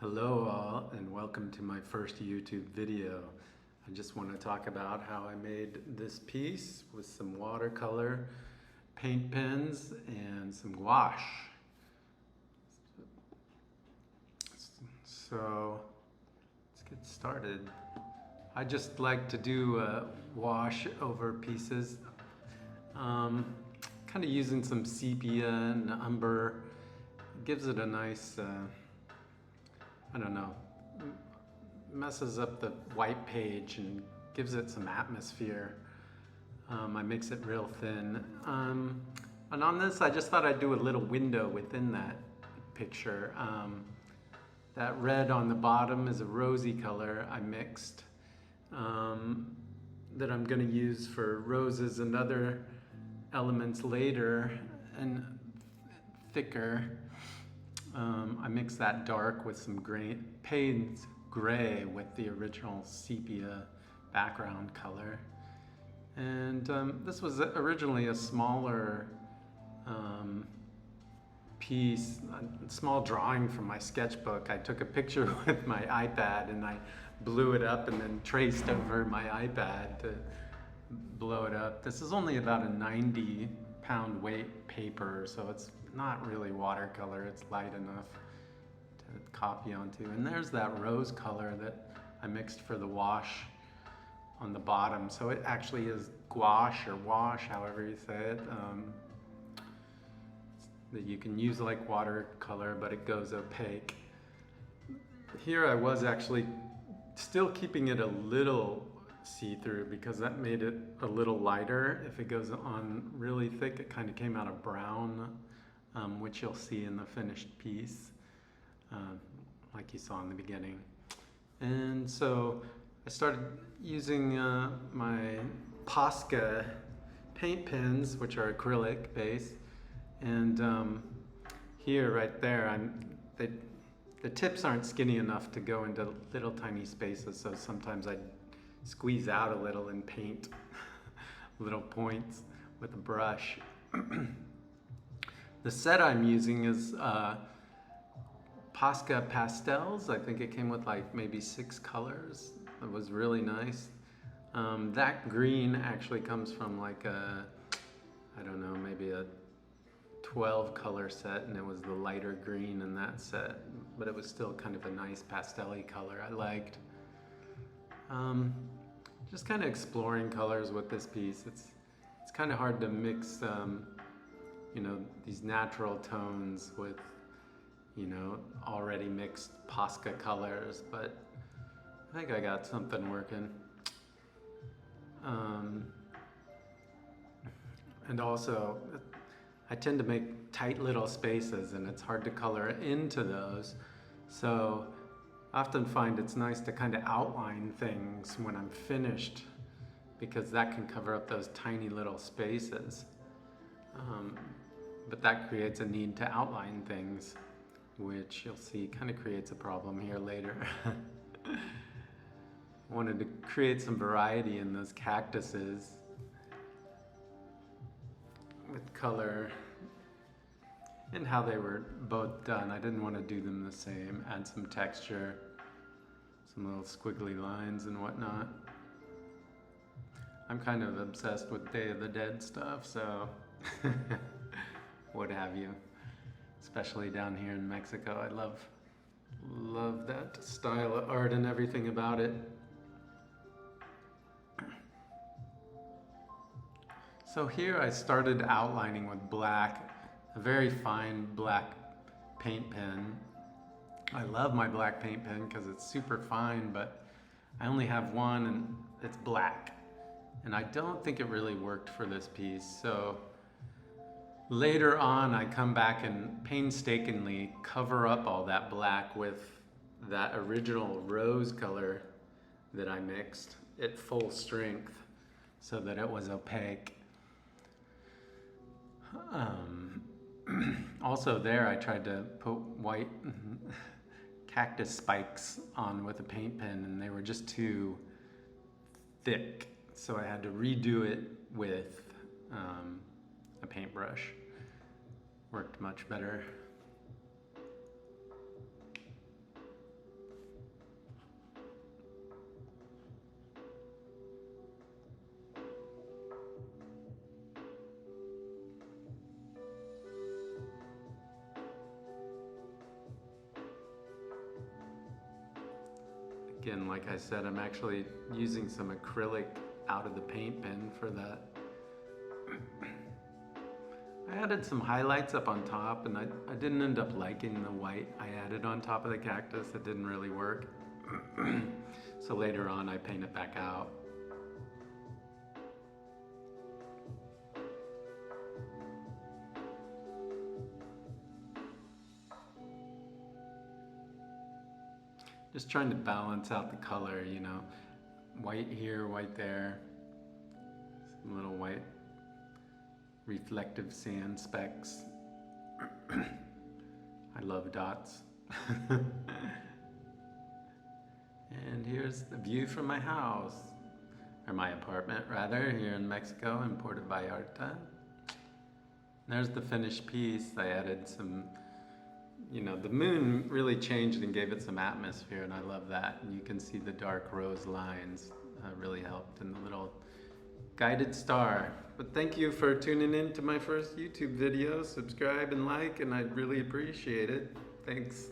Hello all, and welcome to my first YouTube video. I just want to talk about how I made this piece with some watercolor paint pens and some gouache. So let's get started. I just like to do wash over pieces, kind of using some sepia and umber. It gives it a nice I don't know, messes up the white page and gives it some atmosphere. I mix it real thin. And on this, I just thought I'd do a little window within that picture. That red on the bottom is a rosy color I mixed that I'm gonna use for roses and other elements later and thicker. I mixed that dark with some Payne's gray with the original sepia background color. And this was originally a smaller piece, a small drawing from my sketchbook. I took a picture with my iPad and I blew it up and then traced over my iPad to blow it up. This is only about a 90-pound weight paper, so it's not really watercolor. It's light enough to copy onto. And there's that rose color that I mixed for the wash on the bottom. So it actually is gouache or wash, however you say it, that you can use like watercolor, but it goes opaque. Here I was actually still keeping it a little see-through because that made it a little lighter. If it goes on really thick, it kind of came out of brown, which you'll see in the finished piece, like you saw in the beginning. And so I started using my Posca paint pens, which are acrylic base, and here, right there, the tips aren't skinny enough to go into little tiny spaces, so sometimes I squeeze out a little and paint little points with a brush. The set I'm using is Posca pastels. I think it came with like maybe 6 colors. It was really nice. That green actually comes from like a, I don't know, maybe a 12 color set, and it was the lighter green in that set, but it was still kind of a nice pastel-y color I liked. Just kind of exploring colors with this piece. It's kind of hard to mix you know, these natural tones with, you know, already mixed Posca colors, but I think I got something working. And also, I tend to make tight little spaces and it's hard to color into those. So I often find it's nice to kind of outline things when I'm finished because that can cover up those tiny little spaces. But that creates a need to outline things, which you'll see kind of creates a problem here later. I wanted to create some variety in those cactuses with color and how they were both done. I didn't want to do them the same, add some texture, some little squiggly lines and whatnot. I'm kind of obsessed with Day of the Dead stuff, so what have you, especially down here in Mexico. I love that style of art and everything about it. So here I started outlining with black, a very fine black paint pen. I love my black paint pen because it's super fine, but I only have one and it's black. And I don't think it really worked for this piece. So later on, I come back and painstakingly cover up all that black with that original rose color that I mixed at full strength so that it was opaque. Also there, I tried to put white cactus spikes on with a paint pen and they were just too thick. So I had to redo it with a paintbrush. Worked much better. Again, like I said, I'm actually using some acrylic out of the paint bin for that. I added some highlights up on top, and I didn't end up liking the white I added on top of the cactus. It didn't really work. So later on I paint it back out. Just trying to balance out the color, you know. White here, white there. Some little white reflective sand specks. I love dots. And here's the view from my house, or my apartment rather, here in Mexico in Puerto Vallarta. There's the finished piece. I added some, you know, the moon really changed and gave it some atmosphere, and I love that. And you can see the dark rose lines really helped, and the little guided star. But thank you for tuning in to my first YouTube video. Subscribe and like, and I'd really appreciate it. Thanks.